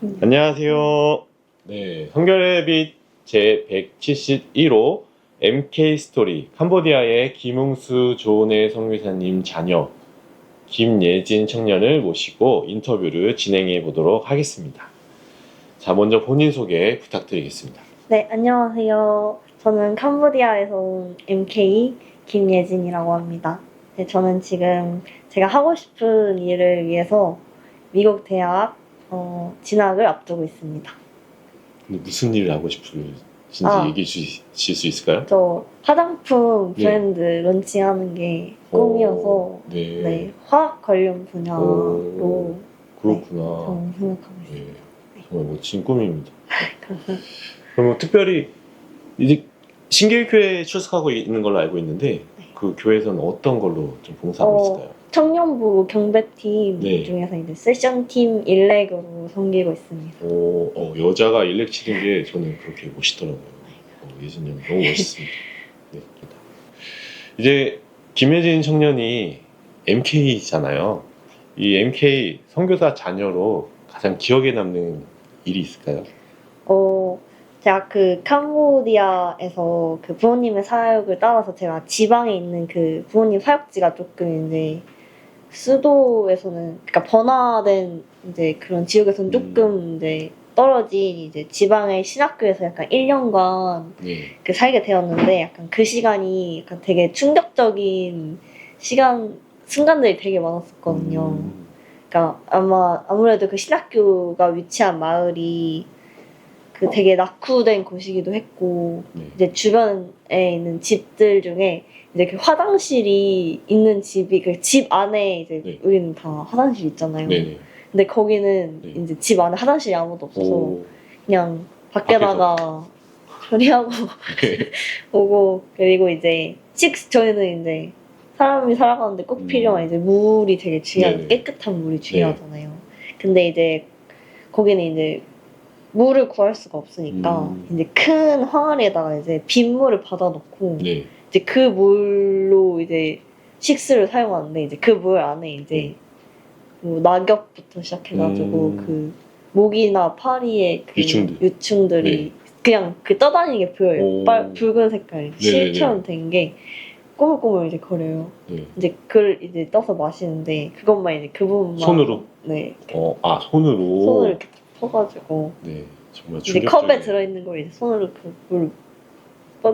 안녕하세요. 네, 성결의 빛 제171호 MK 스토리 캄보디아의 김웅수 조은혜 성교사님 자녀 김예진 청년을 모시고 인터뷰를 진행해 보도록 하겠습니다. 자, 먼저 본인 소개 부탁드리겠습니다. 네, 안녕하세요. 저는 캄보디아에서 온 MK 김예진이라고 합니다. 네, 저는 지금 제가 하고 싶은 일을 위해서 미국 대학 진학을 앞두고 있습니다. 근데 무슨 일을 하고 싶으신지 아. 얘기해 주실 수 있을까요? 저 화장품 네. 브랜드 론칭하는 게 꿈이어서 네. 네, 화학 관련 분야로 그렇구나. 좀 생각하고 있습니다. 네, 정말 멋진 꿈입니다. 그럼 특별히 이제 신길교회에 출석하고 있는 걸로 알고 있는데 그 교회에서는 어떤 걸로 좀 봉사하고 있을까요? 청년부 경배팀 네. 중에서 이제 세션팀 일렉으로 섬기고 있습니다. 여자가 일렉 치는 게 저는 그렇게 멋있더라고요. 예진 형 너무 멋있습니다. 네. 이제 김예진 청년이 MK잖아요. 이 MK 선교사 자녀로 가장 기억에 남는 일이 있을까요? 제가 그 캄보디아에서 그 부모님의 사역을 따라서 제가 지방에 있는 그 부모님 사역지가 조금 이제 수도에서는 그러니까 번화된 이제 그런 지역에서는 조금 이제 떨어진 이제 지방의 신학교에서 약간 1년간 네. 그 살게 되었는데 약간 그 시간이 약간 되게 충격적인 순간들이 되게 많았었거든요. 그러니까 아무래도 그 신학교가 위치한 마을이 그 되게 낙후된 곳이기도 했고 네. 이제 주변에 있는 집들 중에 이제 그 화장실이 있는 집이 그 집 안에 이제 네. 우리는 다 화장실 있잖아요. 네네. 근데 거기는 네. 이제 집 안에 화장실이 아무도 없어서 오. 그냥 밖에다가 조리하고 네. 오고 그리고 이제 저희는 이제 사람이 살아가는데 꼭 필요한 이제 물이 되게 중요한 네네. 깨끗한 물이 중요하잖아요. 근데 이제 거기는 이제 물을 구할 수가 없으니까 이제 큰 항아리에다가 이제 빗물을 받아놓고 네. 이제 그 물로 이제 식수를 사용하는데 이제 그 물 안에 이제 뭐 낙엽부터 시작해가지고 그 목이나 파리의 그 유충들이 네. 그냥 그 떠다니게 보여요. 붉은 색깔 네네네. 실처럼 된 게 꼬물꼬물 이제 거려요. 네. 이제 그걸 이제 떠서 마시는데 그것만 이제 그 부분만 손으로? 네. 손으로. 손을 이렇게 퍼가지고 네. 정말 이제 컵에 들어있는 걸 이제 손으로 그 물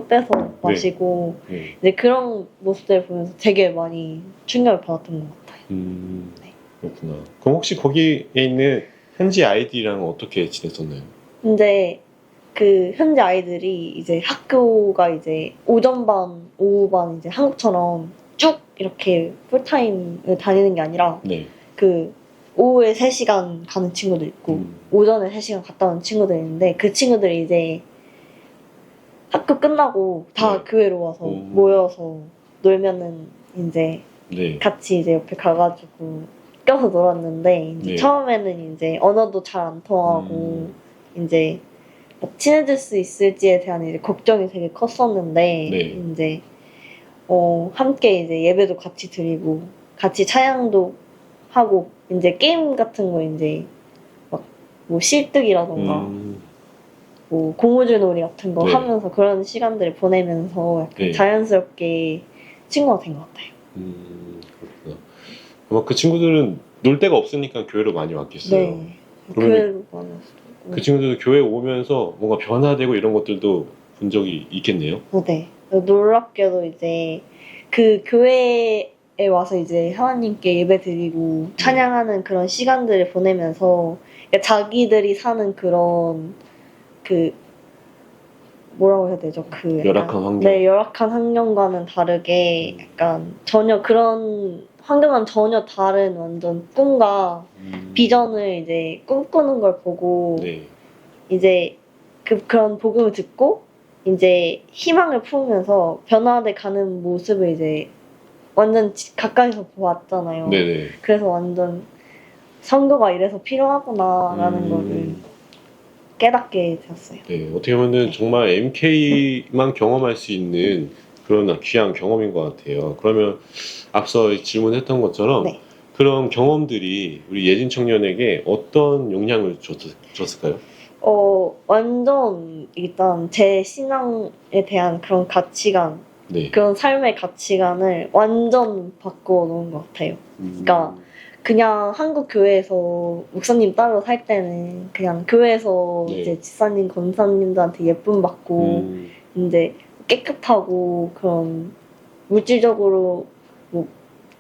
빼서 마시고 네. 이제 그런 모습들을 보면서 되게 많이 충격을 받았던 것 같아요. 네. 그렇구나. 그럼 혹시 거기에 있는 현지 아이들이랑 어떻게 지냈었나요? 근데 그 현지 아이들이 이제 학교가 이제 오전반, 오후반 이제 한국처럼 쭉 이렇게 풀타임을 다니는 게 아니라 네. 그 오후에 3시간 가는 친구도 있고 오전에 3시간 갔다 오는 친구들 있는데 그 친구들이 이제 학교 끝나고 다 교회로 와서 모여서 놀면은 이제 같이 이제 옆에 가가지고 껴서 놀았는데 이제 처음에는 이제 언어도 잘 안 통하고 이제 친해질 수 있을지에 대한 이제 걱정이 되게 컸었는데 이제 함께 이제 예배도 같이 드리고 같이 찬양도 하고 이제 게임 같은 거 이제 막 뭐 실뜨기라던가 뭐 고무줄놀이 같은 거 하면서 그런 시간들을 보내면서 약간 자연스럽게 친구가 된 것 같아요. 그렇구나. 아마 그 친구들은 놀 데가 없으니까 교회로 많이 왔겠어요. 네. 교회로 많이 왔어요. 그 친구들도 교회 오면서 뭔가 변화되고 이런 것들도 본 적이 있겠네요. 네. 놀랍게도 이제 그 교회에 와서 이제 하나님께 예배 드리고 찬양하는 그런 시간들을 보내면서 자기들이 사는 그런 그 뭐라고 해야 되죠? 그 열악한 환경. 네, 열악한 환경과는 다르게 약간 전혀 그런 환경과는 전혀 다른 완전 꿈과 비전을 이제 꿈꾸는 걸 보고 이제 그런 복음을 듣고 이제 희망을 품으면서 변화돼 가는 모습을 이제 완전 가까이서 보았잖아요. 네네. 그래서 완전 선교가 이래서 필요하구나라는 거를 깨닫게 되었어요. 네, 어떻게 보면 정말 MK만 경험할 수 있는 그런 귀한 경험인 것 같아요. 그러면 앞서 질문했던 것처럼 그런 경험들이 우리 예진 청년에게 어떤 영향을 줬을까요? 완전 일단 제 신앙에 대한 그런 가치관, 네. 그런 삶의 가치관을 완전 바꿔 놓은 것 같아요. 그러니까 그냥 한국 교회에서 목사님 따로 살 때는 그냥 교회에서 네. 이제 집사님, 권사님들한테 예쁨 받고 이제 깨끗하고 그런 물질적으로 뭐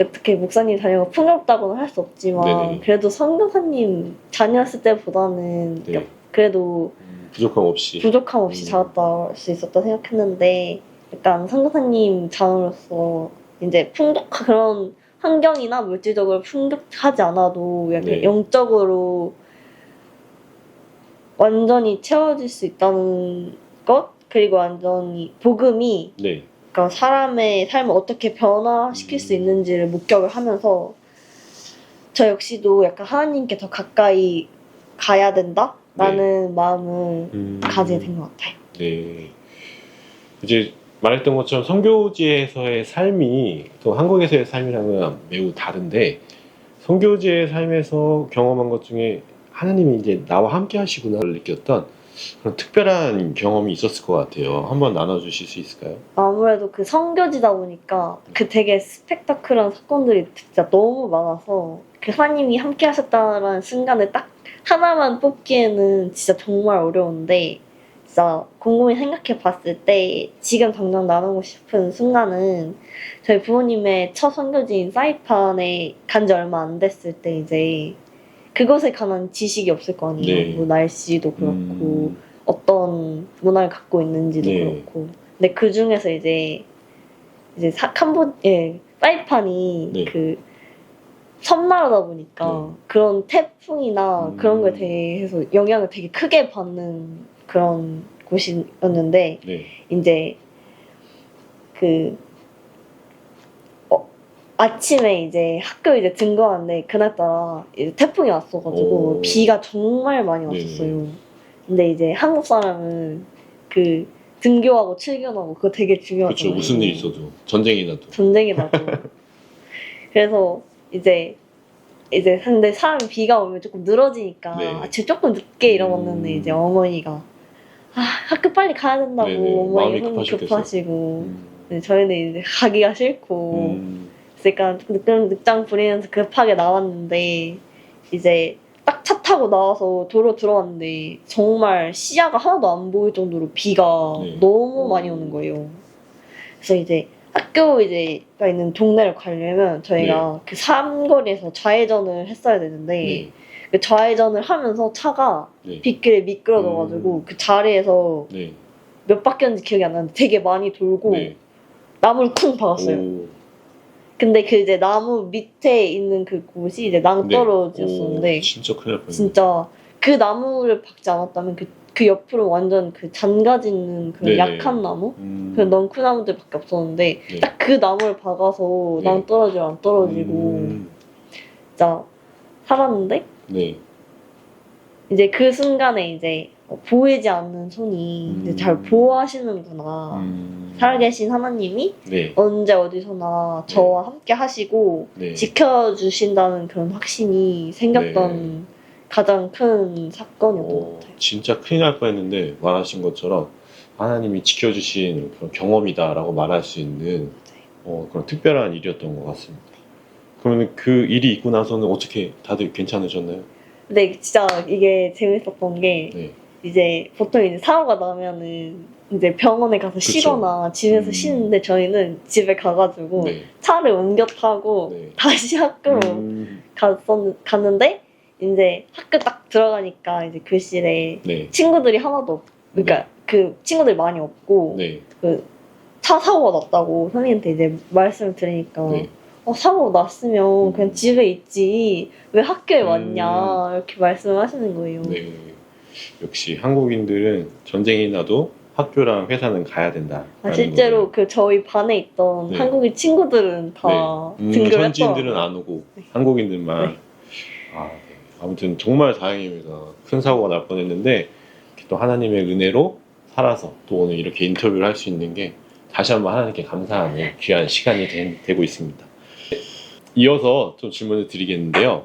어떻게 목사님 자녀가 풍요롭다고는 할 수 없지만 네네. 그래도 선교사님 자녀였을 때보다는 네. 그래도 부족함 없이. 부족함 없이 자랐다 할 수 있었다 생각했는데 약간 선교사님 자녀로서 이제 그런 환경이나 물질적으로 풍족하지 않아도 약간 네. 영적으로 완전히 채워질 수 있다는 것, 그리고 완전히 복음이 네. 그러니까 사람의 삶을 어떻게 변화시킬 수 있는지를 목격을 하면서 저 역시도 약간 하나님께 더 가까이 가야 된다라는 마음을 가지게 된 것 같아요. 네. 이제 말했던 것처럼 선교지에서의 삶이 또 한국에서의 삶이랑은 매우 다른데 선교지의 삶에서 경험한 것 중에 하나님이 이제 나와 함께 하시구나를 느꼈던 그런 특별한 경험이 있었을 것 같아요. 한번 나눠주실 수 있을까요? 아무래도 그 선교지다 보니까 그 되게 스펙타클한 사건들이 진짜 너무 많아서 그 하나님이 함께 하셨다는 순간을 딱 하나만 뽑기에는 진짜 정말 어려운데 진짜 곰곰이 생각해 봤을 때 지금 당장 나누고 싶은 순간은 저희 부모님의 첫 선교지인 사이판에 간 지 얼마 안 됐을 때 이제 그것에 관한 지식이 없을 거 아니에요. 네. 뭐 날씨도 그렇고 어떤 문화를 갖고 있는지도 네. 그렇고. 근데 그 중에서 이제 사이판이 네. 그 섬나라다 보니까 그런 태풍이나 그런 거에 대해서 영향을 되게 크게 받는 그런 곳이었는데 네. 이제 그 아침에 이제 학교 이제 등교하는데 그날따라 이제 태풍이 왔어가지고 오. 비가 정말 많이 왔었어요. 네. 근데 이제 한국 사람은 그 등교하고 출근하고 그거 되게 그렇죠. 중요하잖아요. 무슨 일 있어도 전쟁이 나도. 전쟁이 나고. 그래서 이제 근데 사람이 비가 오면 조금 늘어지니까 네. 아침 조금 늦게 일어났는데 이제 어머니가 학교 빨리 가야 된다고 네네. 어머니 마음이 손이 급하셨겠어요. 급하시고 근데 저희는 이제 가기가 싫고 그러니까 늦장 부리면서 급하게 나왔는데 이제 딱 차 타고 나와서 도로 들어왔는데 정말 시야가 하나도 안 보일 정도로 비가 네. 너무 많이 오는 거예요. 그래서 이제 학교 가 있는 동네를 가려면 저희가 그 삼거리에서 좌회전을 했어야 되는데 그 좌회전을 하면서 차가 빗길에 미끄러져가지고 그 자리에서 몇 바퀴였는지 기억이 안 나는데 되게 많이 돌고 나무를 쿵 박았어요. 오. 근데 그 이제 나무 밑에 있는 그 곳이 이제 낭떠러지였었는데 진짜 큰일 날 뻔했네. 진짜 그 나무를 박지 않았다면 그 옆으로 완전 그 잔가지 있는 그런 약한 나무? 그런 넝쿨나무들밖에 없었는데 딱 그 나무를 박아서 낭떠러지로 안 떨어지고 진짜 살았는데 이제 그 순간에 이제 보이지 않는 손이 이제 잘 보호하시는구나. 살아계신 하나님이 언제 어디서나 저와 함께 하시고 지켜주신다는 그런 확신이 생겼던 가장 큰 사건이었던 것 같아요. 진짜 큰일 날 뻔했는데 말하신 것처럼 하나님이 지켜주신 그런 경험이다라고 말할 수 있는 그런 특별한 일이었던 것 같습니다. 그러면 그 일이 있고 나서는 어떻게 다들 괜찮으셨나요? 근데 진짜 이게 재밌었던 게 이제 보통 이제 사고가 나면은 이제 병원에 가서 쉬거나 집에서 쉬는데 저희는 집에 가가지고 차를 옮겨 타고 다시 학교로 갔는데 이제 학교 딱 들어가니까 이제 교실에 친구들이 하나도 그러니까 그 친구들이 많이 없고 그 차 사고가 났다고 선생님한테 이제 말씀을 드리니까 사고가 났으면 그냥 집에 있지 왜 학교에 왔냐 이렇게 말씀을 하시는 거예요. 역시 한국인들은 전쟁이 나도 학교랑 회사는 가야 된다. 실제로 그 저희 반에 있던 한국인 친구들은 다 등교를 했더라고요. 현지인들은 안 오고 한국인들만. 아무튼 정말 다행입니다. 큰 사고가 날 뻔했는데 또 하나님의 은혜로 살아서 또 오늘 이렇게 인터뷰를 할 수 있는 게 다시 한번 하나님께 감사하는 귀한 시간이 되고 있습니다. 이어서 좀 질문을 드리겠는데요.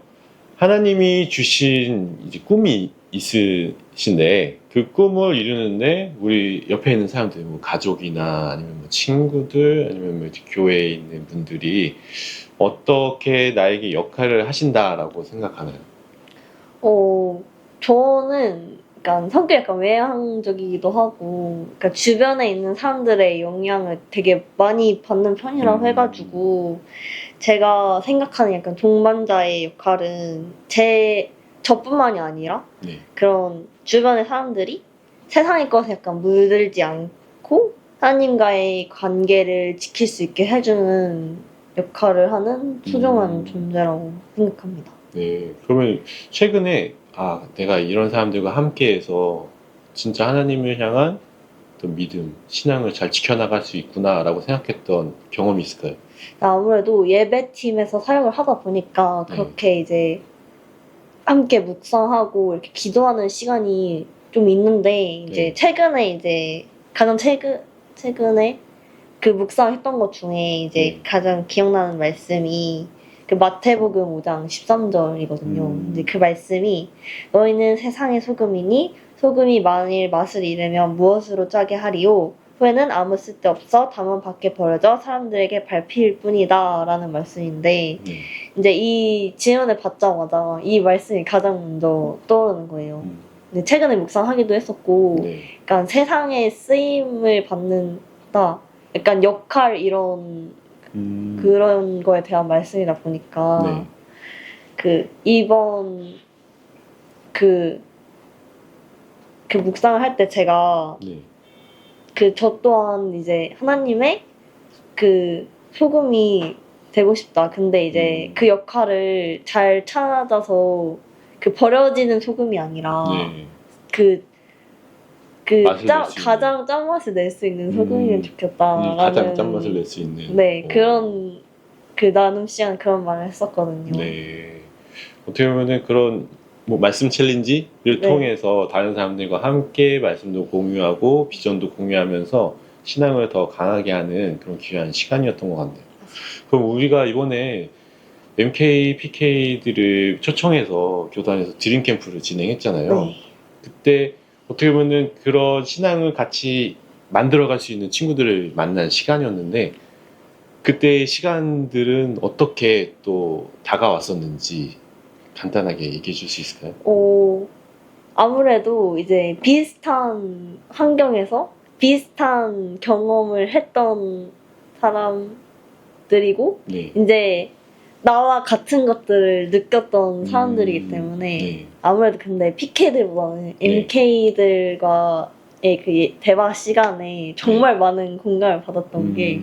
하나님이 주신 이제 꿈이 있으신데 그 꿈을 이루는데 우리 옆에 있는 사람들, 뭐 가족이나 아니면 뭐 친구들 아니면 뭐 이제 교회에 있는 분들이 어떻게 나에게 역할을 하신다라고 생각하나요? 저는 그러니까 성격이 약간 외향적이기도 하고, 그러니까 주변에 있는 사람들의 영향을 되게 많이 받는 편이라고 해가지고, 제가 생각하는 약간 동반자의 역할은 저뿐만이 아니라 네. 그런 주변의 사람들이 세상의 것에 약간 물들지 않고 하나님과의 관계를 지킬 수 있게 해주는 역할을 하는 소중한 존재라고 생각합니다. 네. 그러면 최근에 내가 이런 사람들과 함께해서 진짜 하나님을 향한 어떤 믿음, 신앙을 잘 지켜나갈 수 있구나라고 생각했던 경험이 있을까요? 아무래도 예배팀에서 사역을 하다 보니까 그렇게 이제 함께 묵상하고 이렇게 기도하는 시간이 좀 있는데, 이제 최근에 이제 가장 최근에 그 묵상했던 것 중에 이제 가장 기억나는 말씀이 그 마태복음 5장 13절이거든요. 이제 그 말씀이 너희는 세상의 소금이니 소금이 만일 맛을 잃으면 무엇으로 짜게 하리요? 후에는 아무 쓸데없어 다만 밖에 버려져 사람들에게 밟힐 뿐이다 라는 말씀인데, 이제 이 질문을 받자마자 이 말씀이 가장 먼저 떠오르는 거예요. 근데 최근에 묵상하기도 했었고, 약간 세상에 쓰임을 받는다, 약간 역할 이런 그런 거에 대한 말씀이다 보니까 이번 그 묵상을 할 때 제가 저 또한 이제 하나님의 그 소금이 되고 싶다. 근데 이제 그 역할을 잘 찾아서 그 버려지는 소금이 아니라 가장 짠맛을 낼 수 있는 소금이면 좋겠다라는 가장 짠맛을 낼 수 있는 그런 나눔 시간 그런 말을 했었거든요. 네. 어떻게 보면은 그런 뭐 말씀 챌린지를 통해서 다른 사람들과 함께 말씀도 공유하고 비전도 공유하면서 신앙을 더 강하게 하는 그런 귀한 시간이었던 것 같네요. 그럼 우리가 이번에 MK, PK들을 초청해서 교단에서 드림 캠프를 진행했잖아요. 그때 어떻게 보면 그런 신앙을 같이 만들어갈 수 있는 친구들을 만난 시간이었는데, 그때의 시간들은 어떻게 또 다가왔었는지 간단하게 얘기해 줄 수 있을까요? 아무래도 이제 비슷한 환경에서 비슷한 경험을 했던 사람들이고, 이제 나와 같은 것들을 느꼈던 사람들이기 때문에 아무래도 근데 PK들보다는 MK들과의 그 대화 시간에 정말 많은 공감을 받았던 게,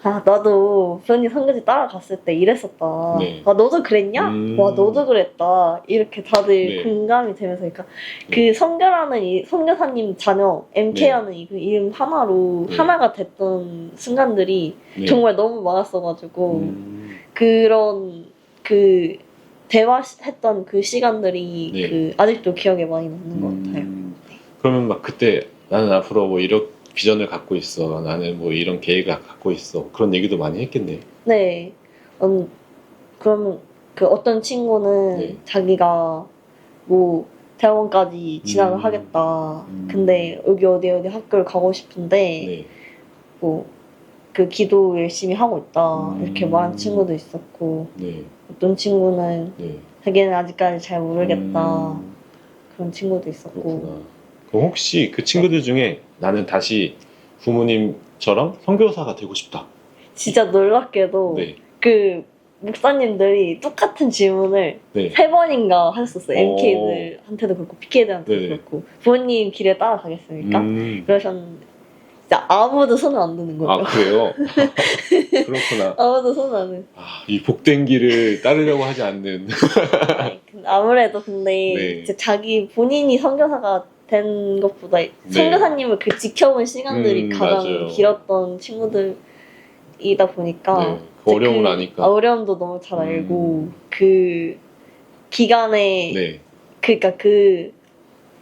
나도 부모님 선교지 따라갔을 때 이랬었다. 너도 그랬냐? 와, 너도 그랬다. 이렇게 다들 공감이 되면서, 그러니까 그 선교라는 선교사님 자녀, MK라는 이 이름 하나로 하나가 됐던 순간들이 정말 너무 많았어가지고, 그런 그 대화했던 그 시간들이 아직도 기억에 많이 남는 것 같아요. 그러면 막 그때 나는 앞으로 뭐 이런 비전을 갖고 있어, 나는 뭐 이런 계획을 갖고 있어, 그런 얘기도 많이 했겠네요. 네. 그러면 그 어떤 친구는 자기가 뭐 대학원까지 진학을 하겠다. 근데 여기 어디 학교를 가고 싶은데 뭐 그 기도 열심히 하고 있다. 이렇게 말한 친구도 있었고, 어떤 친구는 자기는 아직까지 잘 모르겠다. 그런 친구도 있었고. 그렇구나. 그럼 혹시 그 친구들 중에 나는 다시 부모님처럼 선교사가 되고 싶다, 진짜 놀랍게도 그 목사님들이 똑같은 질문을 3번인가 하셨었어요. MK들한테도 그렇고 PK들한테도 그렇고, 부모님 길에 따라가겠습니까? 그러셨는데 진짜 아무도 손을 안 드는 거죠. 아, 그래요? 그렇구나. 아무도 손을 안 드는. 이 복된 길을 따르려고 하지 않는. 아무래도 근데 이제 자기 본인이 선교사가 된 것보다 선교사님을 그 지켜본 시간들이 가장 맞아요. 길었던 친구들이다 보니까 그 어려움을 아니까. 어려움도 너무 잘 알고, 그 기간에 그러니까 그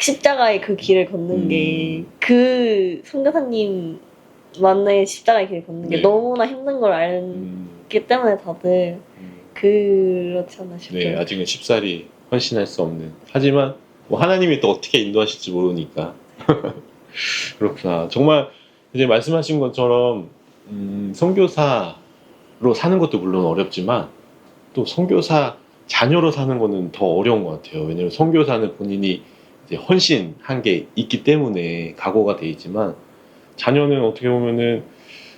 십자가의 그 길을 걷는 게, 그 선교사님만의 십자가의 길을 걷는 게 너무나 힘든 걸 알기 때문에 다들 그렇지 않나 네, 싶어요. 아직은 쉽사리 헌신할 수 없는. 하지만 뭐 하나님이 또 어떻게 인도하실지 모르니까. 그렇구나. 정말 이제 말씀하신 것처럼 선교사로 사는 것도 물론 어렵지만 또 선교사 자녀로 사는 거는 더 어려운 것 같아요. 왜냐면 선교사는 본인이 이제 헌신한 게 있기 때문에 각오가 돼 있지만 자녀는 어떻게 보면은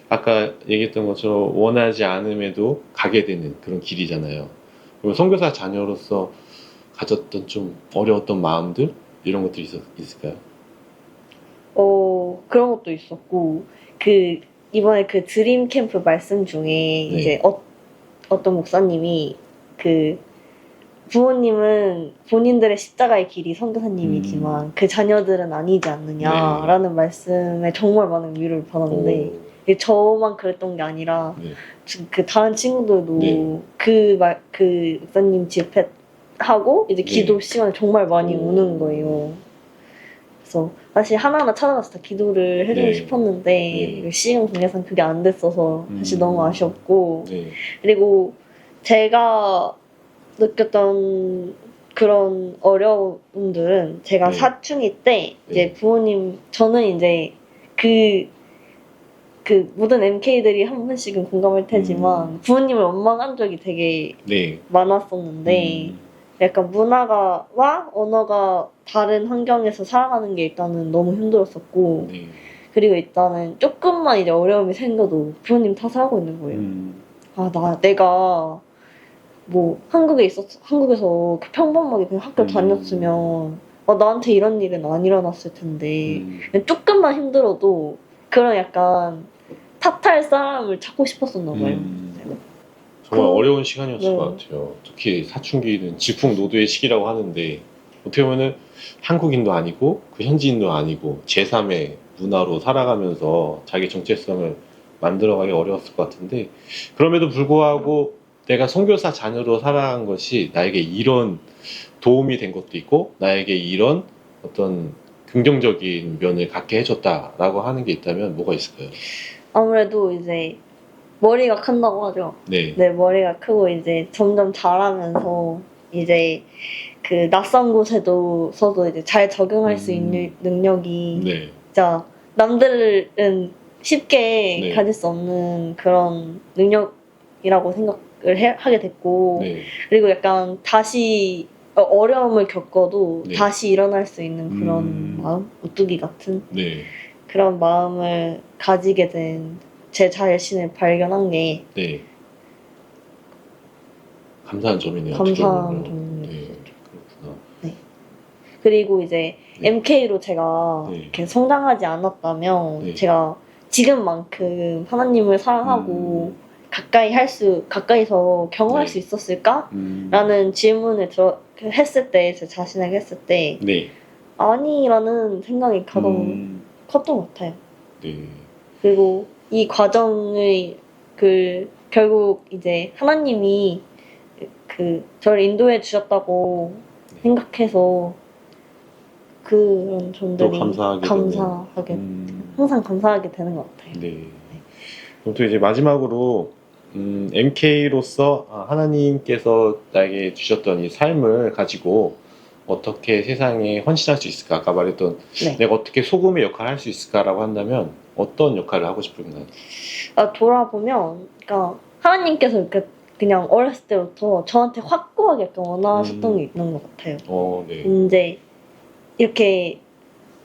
아까 얘기했던 것처럼 원하지 않음에도 가게 되는 그런 길이잖아요. 그리고 선교사 자녀로서 가졌던 좀 어려웠던 마음들 이런 것들이 있을까요? 그런 것도 있었고, 이번에 그 드림 캠프 말씀 중에 네. 이제 어떤 목사님이 부모님은 본인들의 십자가의 길이 선교사님이지만 그 자녀들은 아니지 않느냐라는 말씀에 정말 많은 위로를 받았는데, 오, 이게 저만 그랬던 게 아니라 네. 그 다른 친구들도 네. 그 목사님 집회하고 이제 기도 네. 시간에 정말 많이 오. 우는 거예요. 그래서 사실 하나하나 찾아가서 다 기도를 해주고 네. 싶었는데 네. 시간 관계상 그게 안 됐어서 사실 너무 아쉬웠고, 네. 그리고 제가 느꼈던 그런 어려움들은 제가 네. 사춘기 때 이제 네. 부모님, 저는 이제 그 모든 MK들이 한 번씩은 공감할 테지만 부모님을 원망한 적이 되게 네. 많았었는데 약간 문화가와 언어가 다른 환경에서 살아가는 게 일단은 너무 힘들었었고, 네. 그리고 일단은 조금만 이제 어려움이 생겨도 부모님 탓하고 있는 거예요. 내가 뭐 한국에서 그 평범하게 그냥 학교 다녔으면 나한테 이런 일은 안 일어났을 텐데, 그냥 조금만 힘들어도 그런 약간 탓할 사람을 찾고 싶었었나 봐요. 정말 그- 어려운 시간이었을 네. 것 같아요. 특히 사춘기는 질풍노도의 시기라고 하는데 어떻게 보면은 한국인도 아니고 그 현지인도 아니고 제3의 문화로 살아가면서 자기 정체성을 만들어가기 어려웠을 것 같은데, 그럼에도 불구하고 내가 선교사 자녀로 살아간 것이 나에게 이런 도움이 된 것도 있고 나에게 이런 어떤 긍정적인 면을 갖게 해줬다라고 하는 게 있다면 뭐가 있을까요? 아무래도 이제 머리가 큰다고 하죠. 네. 네, 머리가 크고 이제 점점 자라면서 이제 그 낯선 곳에서도 이제 잘 적응할 수 있는 능력이 네. 진짜 남들은 쉽게 네. 가질 수 없는 그런 능력이라고 생각을 하게 됐고, 네. 그리고 약간 다시 어려움을 겪어도 네. 다시 일어날 수 있는 그런 마음? 오뚜기 같은 네. 그런 마음을 가지게 된 제 자신을 발견한 게 네. 감사한 점이네요. 어떻게 감사한 보면. 점이었죠. 네. 그렇구나. 그리고 이제 네. MK로 제가 네. 이렇게 성장하지 않았다면 네. 제가 지금만큼 하나님을 사랑하고 가까이서 경험할 네. 수 있었을까? 라는 질문을 했을 때, 제 자신에게 했을 때, 네. 아니라는 생각이 가장 컸던 것 같아요. 네. 그리고 이 과정을 결국 이제 하나님이 저를 인도해 주셨다고 생각해서 그런 점들이 또 감사하게 항상 감사하게 되는 것 같아요. 네. 그럼 또 이제 마지막으로 MK로서 하나님께서 나에게 주셨던 이 삶을 가지고 어떻게 세상에 헌신할 수 있을까? 아까 말했던 네. 내가 어떻게 소금의 역할을 할 수 있을까라고 한다면 어떤 역할을 하고 싶은가요? 돌아보면, 그러니까 하나님께서 이렇게 그냥 어렸을 때부터 저한테 확고하게 약간 원하셨던 게 있는 것 같아요. 네. 이제 이렇게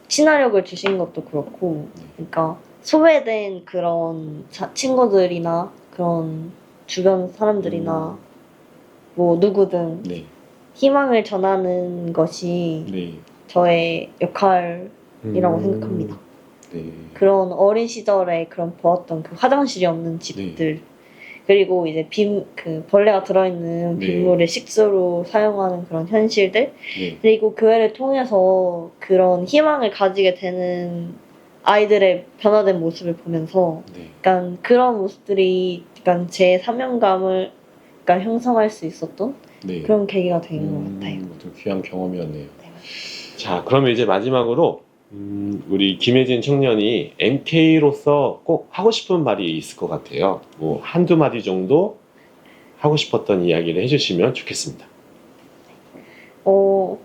친화력을 주신 것도 그렇고, 그러니까 소외된 그런 친구들이나 그런 주변 사람들이나 뭐 누구든 네. 희망을 전하는 것이 네. 저의 역할이라고 생각합니다. 네. 그런 어린 시절에 그런 보았던 그 화장실이 없는 집들, 그리고 이제 벌레가 들어있는 네. 빗물을 식수로 사용하는 그런 현실들, 네. 그리고 교회를 통해서 그런 희망을 가지게 되는 아이들의 변화된 모습을 보면서 네. 약간 그런 모습들이 약간 제 사명감을 약간 형성할 수 있었던 네. 그런 계기가 된 것 같아요. 어떤 귀한 경험이었네요. 네. 자, 그러면 이제 마지막으로 우리 김혜진 청년이 MK로서 꼭 하고 싶은 말이 있을 것 같아요. 뭐 한두 마디 정도 하고 싶었던 이야기를 해주시면 좋겠습니다.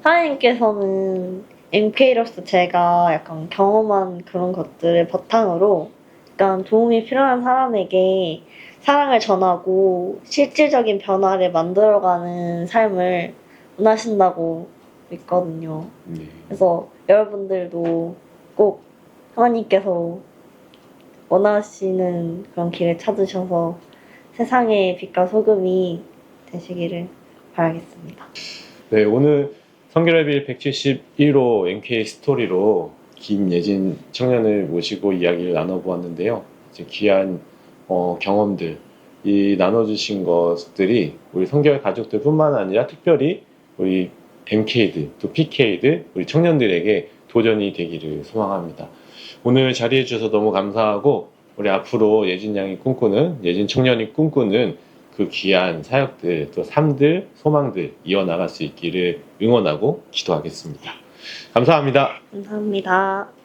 사장님께서는 MK로서 제가 약간 경험한 그런 것들을 바탕으로 약간 도움이 필요한 사람에게 사랑을 전하고 실질적인 변화를 만들어가는 삶을 원하신다고 믿거든요. 네. 그래서 여러분들도 꼭 하나님께서 원하시는 그런 길을 찾으셔서 세상의 빛과 소금이 되시기를 바라겠습니다. 네, 오늘 성결의빌 171호 MK 스토리로 김예진 청년을 모시고 이야기를 나눠보았는데요. 이제 귀한 경험들, 이 나눠주신 것들이 우리 성결 가족들뿐만 아니라 특별히 우리 MK들, 또 PK들, 우리 청년들에게 도전이 되기를 소망합니다. 오늘 자리해 주셔서 너무 감사하고 우리 앞으로 예진 양이 꿈꾸는, 예진 청년이 꿈꾸는 그 귀한 사역들, 또 삶들, 소망들 이어나갈 수 있기를 응원하고 기도하겠습니다. 감사합니다. 감사합니다.